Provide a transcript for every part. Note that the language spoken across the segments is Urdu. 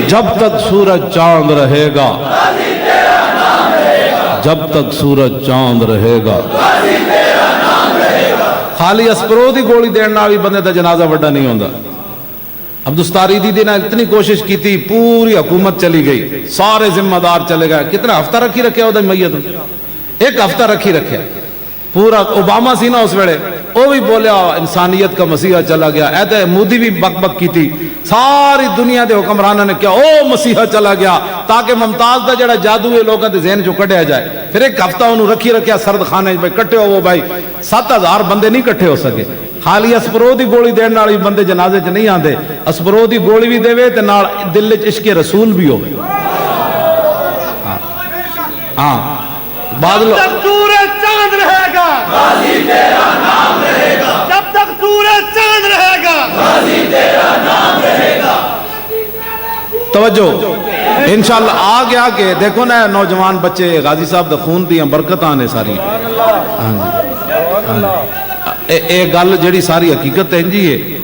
جب تک سورج چاند رہے گا، جب تک سورج چاند رہے گا، خالی اسپرو دی گولی دینا بھی بندے دا جنازہ وڈا نہیں ہوندا۔ عبدالستاری دی نے اتنی کوشش کی تھی، پوری حکومت چلی گئی، سارے ذمہ دار چلے گئے، کتنا ہفتہ رکھی رکھے ہوتا میت، ایک ہفتہ رکھی رکھے، پورا اوباما سی نا اس ویلے، وہ بھی بولیا انسانیت کا مسیحا چلا گیا، ایتے مودی بھی بک بک کی تھی، ساری دنیا دے حکمرانوں نے کیا او مسیحا چلا گیا، تاکہ ممتاز دا جڑا جادو ہے لوگوں دے ذہن چوں کڈیا جائے۔ پھر ایک ہفتہ انہوں رکھی رکھیا سرد خانے بھائی کٹے ہو، وہ بھائی 7000 بندے نہیں کٹھے ہو سکے، خالی اسپرو دی گولی دین نال بندے جنازے چ نہیں آندے، اسپرو دی گولی بھی دے تے نال دل وچ عشق رسول بھی ہوے۔ ہاں بعد جب تک سورج چاند رہے گا غازی تیرا نام رہے گا، جب تک سورج چاند رہے گا غازی تیرا نام رہے گا۔ توجہ انشاءاللہ آگے آگے دیکھو نا نوجوان بچے غازی صاحب دا خون دیاں برکتاں نے ساری، ایک گل جڑی ساری حقیقت ہے جی ہے،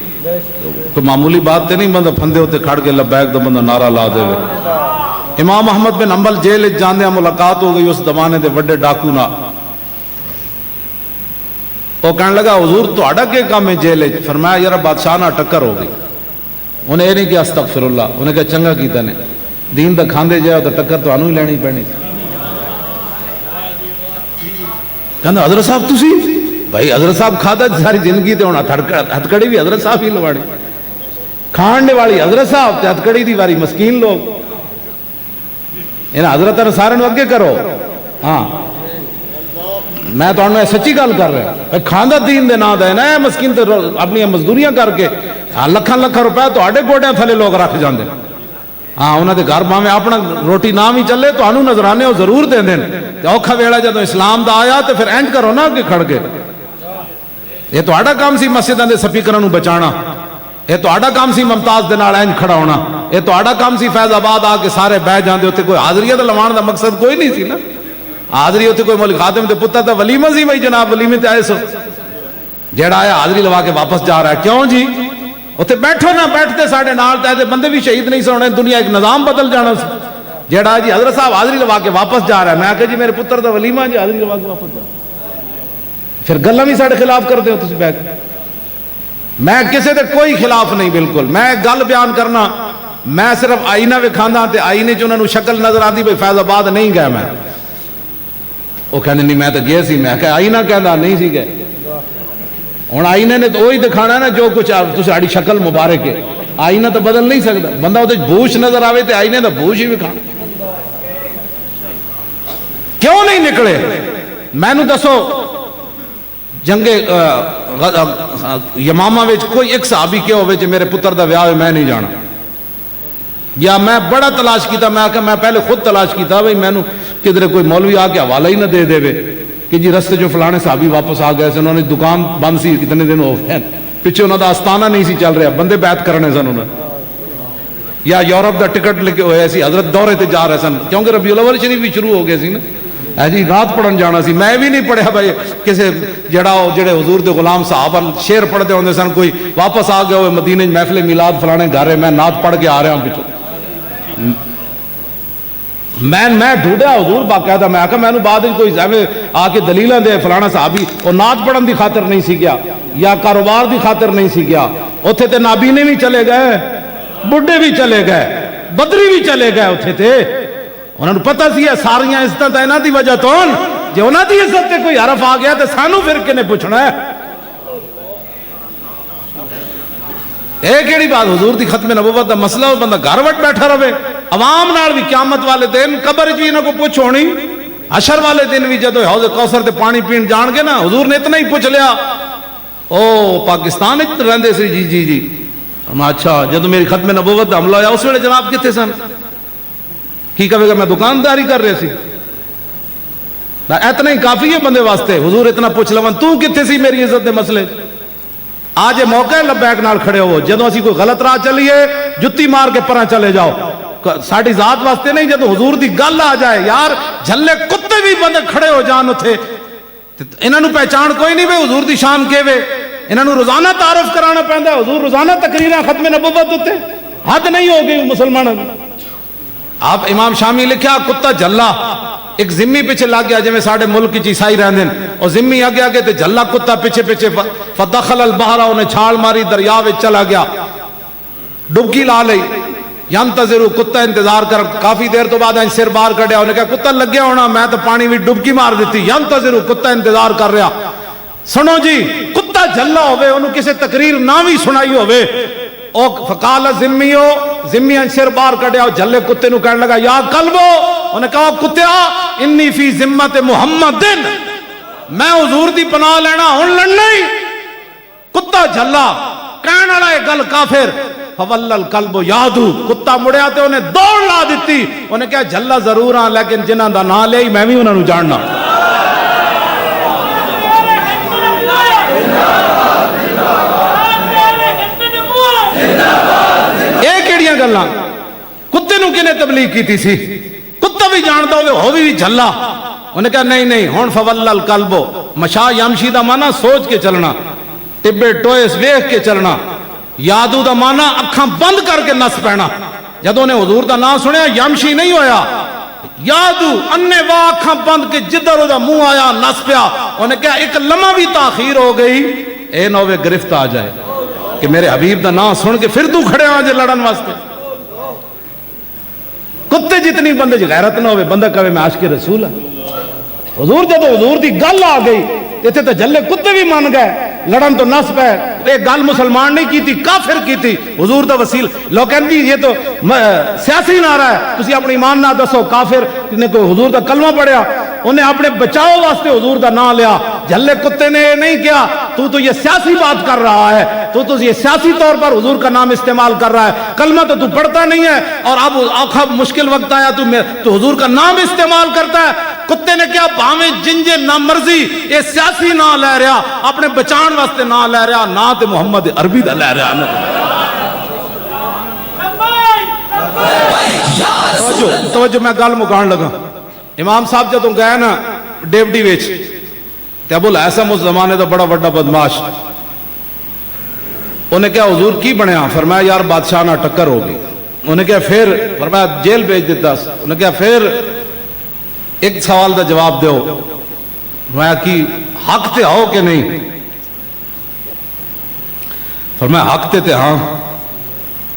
کوئی معمولی بات تے نہیں، بندہ پھندے ہوتے کھڑ کے لبیک دا بندہ نعرہ لا دے وے۔ امام احمد بن حنبل جیل جاندے ملاقات ہو گئی اس زمانے دے بڑے ڈاکو نال، وہ کہنے لگا حضور تہاڈا کیا کام ہے جیل؟ فرمایا یار بادشاہ نال ٹکر ہو گئی۔ انہیں یہ نہیں کہا استغفر اللہ، انہیں کہا چنگا کیتا نے، دین دا کھاندے جاؤ تو ٹکر تو انہوں ہی لینی پڑنی۔ کہنا حضرت صاحب تسی بھائی حضرت صاحب کھادا ساری زندگی تے ہونا ہتھکڑی بھی حضرت صاحب ہی لواڑی، کھاننے والی حضرت صاحب تے ہتھکڑی دی واری مسکین لوگ، انہاں حضرت سارے نو اگے کرو۔ ہاں میں تو انہوں نے سچی گل کر رہا ہوں، کھاندہ دین دے نا دے نا مسکین تے اپنی مزدوریاں کر کے لکھاں لکھاں روپے تو آڑے گوڑیاں تھلے لوگ رکھ جاندے۔ ہاں انہوں دے گھر باہمیں اپنا روٹی نام ہی چلے تو انہوں نظرانے ہو ضرور دیں دیں، اوکھا ویڑا جدو اسلام دا آیا تو پھر اینڈ کرو نا کہ کھڑ کے، یہ تو آڑا کام سی مسجدوں دے سپیکراں نو بچانا، یہ تو آڑا کام سی ممتاز دے نال اینج کھڑا ہونا، یہ تو آڑا کام سی فیض آباد آ کے سارے بہ جاندے ہوتے، کوئی حاضریت لوان دا مقصد کوئی نہیں سی نا، حاضری ہوتے کوئی مولوی خادم دے پتر دا ولیمہ سی بھائی جناب ولیمے تے آئے سو، جیڑا آیا حاضری لوا کے واپس جا رہا ہے، کیوں جی؟ اتنے بیٹھو نہ بیٹھتے ساڑھے نال تے بندے بھی شہید نہیں سونے، دنیا ایک نظام بدل جانا سی، جیڑا جی حضرت صاحب حاضری لوا کے واپس جا رہا ہے، میں کہا جی میرے پتر دا ولیمہ جی حاضری لوا کے واپس جا رہا ہے، پھر گلہ بھی ساڑھے خلاف کر دے ہو تسی بیٹھ۔ میں کسی دے کوئی خلاف نہیں، بالکل میں گل بیان کرنا، میں صرف آئینہ وکھانا تے آئینے چ انہوں نے شکل نظر آتی بھائی فیض آباد نہیں گیا میں، وہ کہنے نہیں میں تو گئے سی، میں کہا آئینہ کہنا نہیں سی گئے، ہوں آئینے نے تو وہی دکھانا نا جو کچھ تاری شکل مبارک ہے، آئینہ تو بدل نہیں سکتا، بندہ وہ بوش نظر آوے تو آئینے تو بوش ہی دکھانا، کیوں نہیں نکلے؟ میں نو دسو جنگ یمامہ وچ کوئی ایک صحابی کیا ہوئے جو میرے پتر دا ویاہ میں نہیں جانا، یا میں بڑا تلاش کیتا، میں آکا میں پہلے خود تلاش کیتا بھئی میں نو کدھر کوئی مولوی آ کے حوالہ ہی نہ دے دے کہ جی رستے جو فلانے صحابی واپس آ گئے سے، انہوں نے دکان بند سی کتنے دن ہو گئے، پیچھے انہوں دا آستانہ نہیں سی چل رہا، بندے بیعت کرنے سن انہوں نے، یا یورپ دا ٹکٹ لے کے ہوئے سی، حضرت دورے تے جا رہے سن، کیونکہ ربیع الاول شریف بھی شروع ہو گئے سی نا، جی رات پڑھن جانا سی، میں بھی نہیں پڑھیا بھائی کسی جڑے حضور دے غلام صحابہ شعر پڑھتے ہوندے سن، کوئی واپس آ گئے ہوئے مدینہ محفل میلاد فلانے گھر ہے، میں نعت پڑھ کے آ رہا ہوں پیچھے، میں ڈھونڈیا حضور باقاعدہ، میں آکا میں نے بعد کوئی آ کے دلیلیں دے فلانا صحابی وہ نعت پڑھن دی خاطر نہیں سی گیا یا کاروبار دی خاطر نہیں سی گیا، اتھے تے نابینے بھی چلے گئے، بڈھے بھی چلے گئے، بدری بھی چلے گئے، اتھے تے انہوں نے پتہ سی ہے ساریاں عزتیں تے انہاں دی وجہ تو جے انہاں دی عزت تے کوئی حرف آ گیا تے سانو پھر کنے پوچھنا ہے؟ ایک ایڑی بات حضور دی ختم نبوت دا مسئلہ ہو، بندہ گھر وٹ بیٹھا رہے، عوام نال بھی قیامت والے دن قبر جی انہوں کو پوچھ ہونی، حشر والے دن بھی جدو حوض کوثر تے پانی پین جان گے نا، حضور نے اتنا ہی پوچھ لیا، او پاکستان وچ رہندے سی؟ جی جی جی، اچھا جدو میری ختم نبوت دا حملہ ہوا اس ویلے جناب کتنے سن؟ کی کہے گا میں دکانداری کر رہے سی، اتنا ہی کافی ہے بندے واسطے، حضور اتنا پوچھ لون تو کتنے سی میری عزت دے مسئلے؟ آج یہ موقع ہے لبیک نال کھڑے ہو، جدو اسی کوئی غلط راہ چلیے جتی مار کے پرہ چلے جاؤ، ساڑھی ذات واسطے نہیں، جدو حضور دی گل آ جائے یار جھلے کتے بھی بندے کھڑے ہو جان اتھے، انہوں نے پہچان کوئی نہیں بے حضور دی شان کے وے، انہوں نے روزانہ تعارف کرانا پہندا ہے، حضور روزانہ تقریرہ ختم نبوت ہوتے، حد نہیں ہو گئی مسلمان، آپ امام شامی لکھیا کتا جھلا ایک ذمی پیچھے لگ گیا جویں ساڈے ملک وچ عیسائی رہندے نے اور ذمی اگے اگے تے جھلا کتا پیچھے پیچھے فدخل البحر انہیں چھال ماری دریا وچ چلا گیا ڈبکی لا لئی ینتظر کتا انتظار کر کافی دیر تو بعد سر باہر کڈیا انہیں کہا کتا لگیا ہونا میں تو پانی وچ ڈبکی مار دیتی ینتظر کتا انتظار کر رہا سنو جی کتا جھلا ہوئے انہوں کسی تقریر نہ بھی سنائی ہوئے او فقال ذمیو ذمی سر باہر کڈیا جھلے کتے نو کہنے لگا یا کلبو انہیں کہا کتیا انی فی ذمت محمد میں حضور دی پناہ لینا ہن لڑنا ہی کتا جھلا کہنے والا ہے گل کافر فول القلب یادو کتا مڑیا تے انہیں دوڑ لا دیتی انہیں کہا جھلا ضرور ہاں لیکن جنہاں دا نام لے میں بھی انہاں نو جاننا گلاں کتے نو کنے تبلیغ کیتی سی کتا بھی جاندا ہوے ہو بھی جھلا انہیں کہا نہیں نہیں ہن فول القلب مشا یمشی دا معنی سوچ کے چلنا ٹبے ٹوئس ویکھ کے چلنا یادو دا معنی اکھاں بند کر کے نس پینا جدوں نے حضور دا نام سنیا یمشی نہیں ہویا یادو انے واہ اکھاں بند کے جدھر دا منہ آیا نس پیا انہیں کہا ایک لمحہ بھی تاخیر ہو گئی اے نہ ہوے گرفت آ جائے کہ میرے حبیب دا نام سن کے پھر تو کھڑے آ جے لڑن واسطے کتے جتنی بندے غیرت نہ ہوئے بندہ کہے میں عاشق رسول ہوں حضور جب حضور دی گل آ گئی تے تے جھلے کتے بھی مان گئے لڑن تو نس پہ ایک گل مسلمان نہیں کی تھی کافر کی تھی حضور دا وسیل لوگ کہتے ہیں یہ تو سیاسی نعرہ ہے تسی اپنی ایمان نہ دسو کافر نے کوئی حضور دا کلمہ پڑھیا انہیں اپنے بچاؤ واسطے حضور دا نام لیا جھلے کتے نے نہیں کیا تو یہ سیاسی بات کر رہا ہے تو یہ سیاسی طور پر حضور کا نام استعمال کر رہا ہے کلمہ تو پڑھتا نہیں ہے اور اب آخا مشکل وقت آیا تو حضور کا نام استعمال کرتا ہے کتے نے کیا بھاویں جنجے نہ مرضی یہ سیاسی نہ لے رہا اپنے بچان واسطے نہ لے رہا نہ تے محمد عربی دا لے رہا توجہ میں گل مکان لگا امام صاحب جدوں گئے نا ڈیوڈی وچ تے ابو الحسن اس زمانے دا بڑا بڑا بدماش انہیں کہا حضور کی بنیا فرمایا یار بادشاہ نہ ٹکر ہو گئی انہیں کہا پھر فرمایا جیل بھیج دیتا انہیں کہا پھر ایک سوال دا جواب دیو فرمایا کی حق تے ہو کہ نہیں فرمایا حق تے ہاں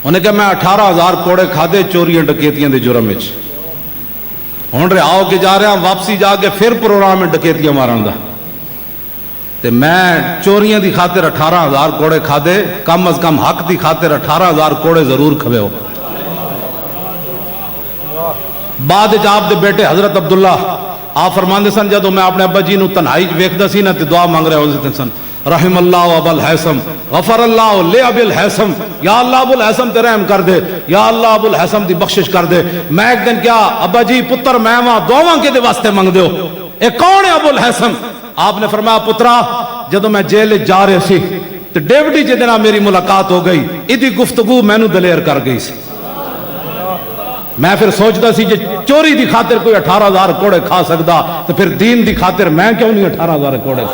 انہیں کہا میں 18,000 کوڑے کھادے چوریاں ڈکیتیاں دے جرم وچ ہن رہا ہو کے جا رہا واپسی جا کے پھر پروگرام میں ڈکیتیاں مارن دا تے میں چوریاں دی خاطر 18,000 کوڑے کھادے کم از کم حق دی خاطر 18,000 کوڑے ضرور کھوے ہو بعد آپ دے بیٹے حضرت عبداللہ آپ فرماندے سن جدو میں اپنے ابا جی نو تنہائی ویکھدا سی نا تے دعا مانگ رہے ہوندے سن رحم اللہ ابا الحسن غفر اللہ لے ابی الحسن یا اللہ ابو الحسن تے رحم کر دے یا اللہ ابو الحسن دی بخشش کر دے میں ایک دن کیا ابا جی پتر میں وہاں دعاواں کے دے واسطے مانگ دیو اے کون ہے ابو الحسن آپ نے فرمایا پترا جدو میں جیل جا رہے سی تو ڈیوڈی جے دن میری ملاقات ہو گئی ادھی گفتگو میں نو دلیر کر گئی سی میں پھر سوچتا سی جے چوری دی خاطر کوئی 18,000 کوڑے کھا سکتا تو پھر دین دی خاطر میں کیوں نہیں 18,000 کوڑے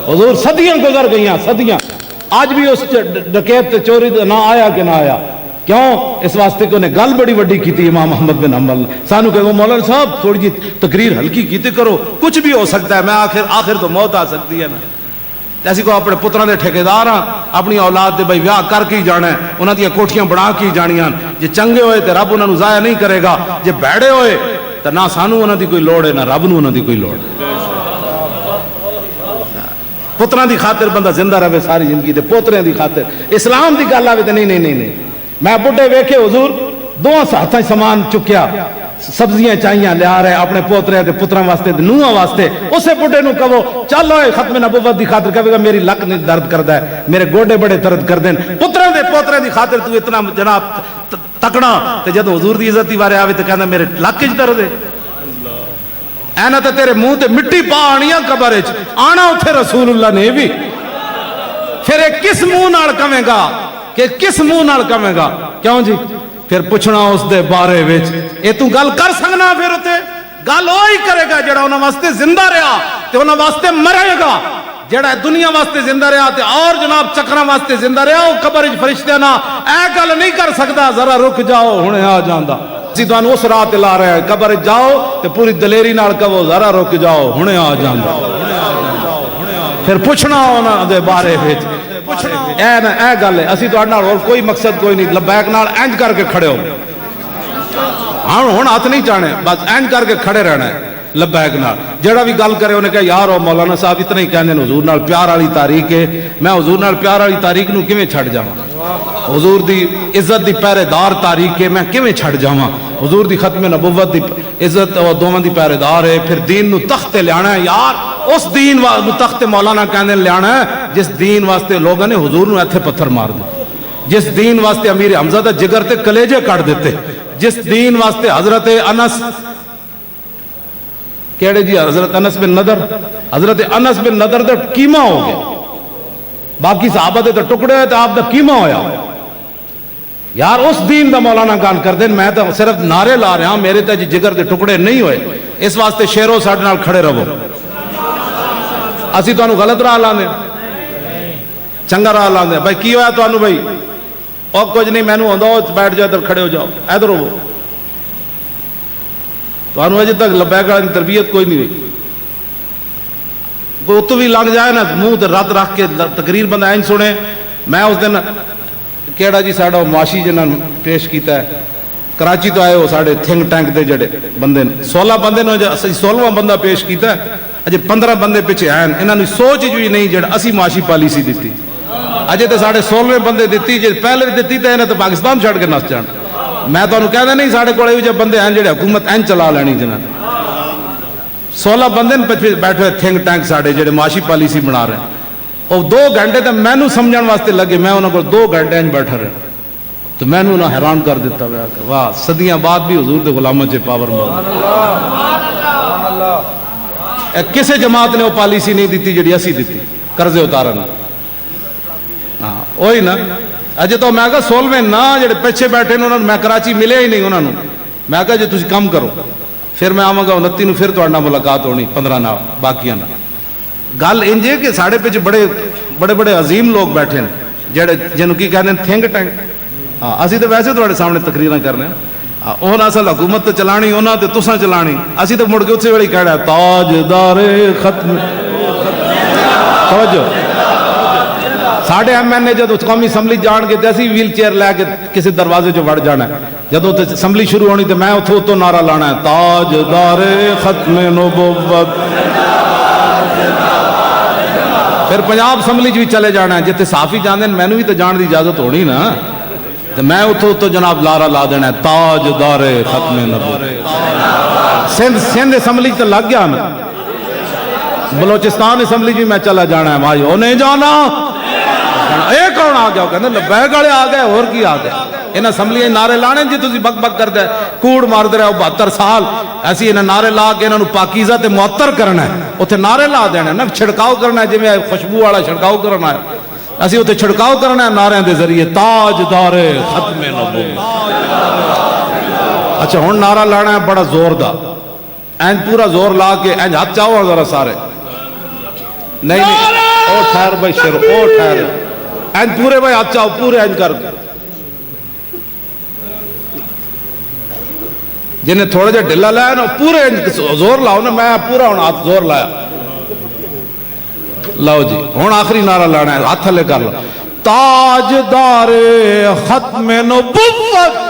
حضور صدیاں گزر گئیاں صدیاں آج بھی اس ڈکیت چوری نہ آیا کہ نہ آیا کیوں اس واسطے کہ انہیں گل بڑی وڈی کی تھی امام احمد بن حنبل سانو کہ وہ مولانا صاحب تھوڑی جی تقریر ہلکی کیتے کرو کچھ بھی ہو سکتا ہے میں آخر تو موت آ سکتی ہے نا ایسی کو اپنے پتروں دے ٹھیکیدار ہاں اپنی اولاد دے بھائی ویاہ کر کے ہی جانا ہے انہاں دی کوٹھیاں بنا کے ہی جانیاں جے چنگے ہوئے تے رب انہاں نو ضائع نہیں کرے گا جے بیڑے ہوئے تے نہ سانو انہاں دی کوئی لوڑ ہے نہ رب نو انہاں دی کوئی لوڑ پتروں دی خاطر بندہ زندہ رہے ساری زندگی تے پوتریاں دی خاطر اسلام دی گل آوے تے نہیں میں بڈھے ویکھے حضور دو ہاتھاں سامان چکیا سبزیاں چاہیاں لیا رہے اپنے پوترے تے پتراں واسطے تے نوہاں واسطے اسے بڈھے نو کہو چل ہوئے ختم نبوت دی خاطر کہے گا میری لک نہیں درد کردا ہے میرے گوڈے بڑے درد کر دین پتراں دے پوترے دی خاطر تو اتنا جناب تکڑا تے جدوں حضور دی عزت دی بارے آوے تے کہندا میرے لک وچ درد ہے اینا تے تیرے منہ تے مٹی پا آنی قبر وچ آنا اوتھے رسول اللہ نے بھی پھر کس منہ نال کہے گا کہ کس منہ نال کہے گا کیوں جی پھر پوچھنا اس دے بارے وچ اے تو گل کر سکنا پھر تے گل وہی کرے گا جڑا انہاں واسطے زندہ رہا تے انہاں واسطے مرے گا جڑا دنیا واسطے زندہ رہا تے اور جناب چکراں واسطے زندہ رہا او قبر وچ فرشتے نہ اے گل نہیں کر سکدا ذرا رک جاؤ ہنے آ جاندا اسی تو اس راہ تے لا رہے ہیں قبر جاؤ تے پوری دلیری نال کہو ذرا رک جاؤ ہنے آ جاندہ پھر پوچھنا انہاں دے بارے وچ اے گل ہے اسی تو نال اور کوئی مقصد کوئی نہیں لبیک نال انج کر کے کھڑے ہو ہن ہاتھ نہیں چاہنے بس انج کر کے کھڑے رہنا ہے لبیک نال جڑا بھی گل کرے انہیں کہا یار او مولانا صاحب اتنا ہی کہندے نے حضور نال پیار والی تاریخ ہے میں حضور نال پیار والی تاریخ نو کیویں چھڈ جاواں حضور دی عزت دی پہرے دار تاریخ ہے میں کیویں چھڈ جاواں حضور دی ختم نبوت دی عزت او دوواں دی پہرے دار ہے پھر دین نو تخت تے لیانا ہے یار اس دین نو تخت مولانا کہندے لیانا ہے جس دین واسطے لوگوں نے حضور نو ایتھے پتھر مار دے جس دین واسطے امیر حمزہ دا جگر تے کلیجے کٹ دیتے جس دین واسطے حضرت انس کیڑے جی حضرت انس بن نضر دا کیمہ ہو گیا باقی صحابہ دے تو ٹکڑے ہوئے تو آپ دا کیمہ ہویا یار اس دین دا مولانا گل کر دیں میں تو صرف نعرے لا رہا ہوں میرے تے جی جگر دے ٹکڑے نہیں ہوئے اس واسطے شیرو ساڈے نال کھڑے رہو اسی تو انہوں غلط راہ لانے چنگا راہ لانے بھائی کی ہویا تو انہوں بھائی اور کچھ نہیں میں نے آدھا بیٹھ جاؤ ادھر کھڑے ہو جاؤ ادھر ہو تو انہوں اجے تک لبیک والی تربیت کوئی نہیں ہوئی کوئی اتو بھی لنگ جائے نا منہ تے رت رکھ کے تقریر بندہ این سنے میں اس دن کیڑا جی ساڈا معاشی جنہاں پیش کیتا ہے کراچی تو آئے ہو ساڑھے تھنک ٹینک دے جڑے بندے 16 بندے نے 16واں بندہ پیش کیتا ہے اجے 15 بندے پیچھے آئے انہاں نے سوچ جو نہیں جڑا اسی معاشی پالیسی دیتی اجے تے ساڑھے 16 بندے دیتی جے پہلے دیتی تے انہیں تو پاکستان چھڑ کے نس جان میں تو انہوں کہہ نہیں ساڑھے کوڑے جب بندے ہیں جڑے حکومت این چلا لینی جنہاں 16 بندے بیٹھے ہوئے تھنک ٹینک ساڑھے جڑے معاشی پالیسی بنا رہے ہیں اور 2 گھنٹے تے میں نو سمجھان واسطے لگے میں انہوں کو 2 گھنٹے انج بیٹھا رہے تو میں نو حیران کر دیتا ہے واہ صدیاں بعد بھی حضور دے غلاموں چے پاور مار کسے جماعت نے وہ پالیسی نہیں دیتی جڑی اسی دیتی قرضے اتارن ہاں وہی نا اجے تو میں کہا 16ویں نا جڑے پیچھے بیٹھے انہوں نے میں کراچی ملے ہی نہیں انہوں نے میں کہا جی تسی کم کرو پھر میں آواں گا 29 نو پھر تہاڈے نال ملاقات ہونی 15 نال باقیاں نال گل انج ہے کہ ساڈے پیچھے بڑے بڑے عظیم لوگ بیٹھے ہیں جڑے جنوں کی کہندے ہیں تھنک ٹینک ہاں اسی تو ویسے تہاڈے سامنے تقریراں کرنے ہیں انہاں اصل حکومت تے چلانی انہاں تے تساں چلانی اسی تو مڑ کے اتھے ویلی کہڑا تاجدار ختم توجہ ساڑھے ایم این اے جدو قومی اسمبلی جان کے جیسی ویل چیئر لے کے کسی دروازے جو بڑھ جانا ہے جدو اسمبلی شروع ہونی تو میں اتھو تو نعرہ لانا ہے تاجدار ختم نبوت پھر پنجاب اسمبلی بھی چلے جانا ہے جتے صحافی جاندے ہیں میں نے بھی تو جان دی اجازت ہونی نا تو میں اتھو تو جناب نعرہ لا دینا ہے تاجدار ختم نبوت سندھ اسمبلی تو لگ گیا نا بلوچستان اسمبلی بھی میں چلا جانا ہے بھائی وہ نہیں جانا اے کون آ گیا کہندے لبیک والے آ گئے اور کی آ گئے انہاں اسمبلی نعرے لانے جی تسی بک بک کردے کوڑ ماردے رہے 72 سال ایسی انہاں نعرے لا کے انہاں نو پاکیزہ تے معطر کرنا ہے اوتھے نعرے لا دینے نا چھڑکاؤ کرنا ہے جویں خوشبو والا چھڑکاؤ کرنا ہے اسی اوتھے چھڑکاؤ کرنا ہے نعرے دے ذریعے تاجدار ختم نبوت اچھا ہن نعرہ لانا ہے بڑا زور دا این پورا زور لا کے این ہاتھ چاہو ذرا سارے نہیں او ٹھہر بھائی شیر او ٹھہر این پورے بھائی ہاتھ چاہو پورے این کر جنہیں تھوڑے جا ڈھلا لایا نا پورے زور لاؤ نا میں پورا ہوں ہاتھ زور لایا لاؤ جی ہوں آخری نعرہ لانا ہے ہاتھ لے کر لو تاجدار ختم نبوت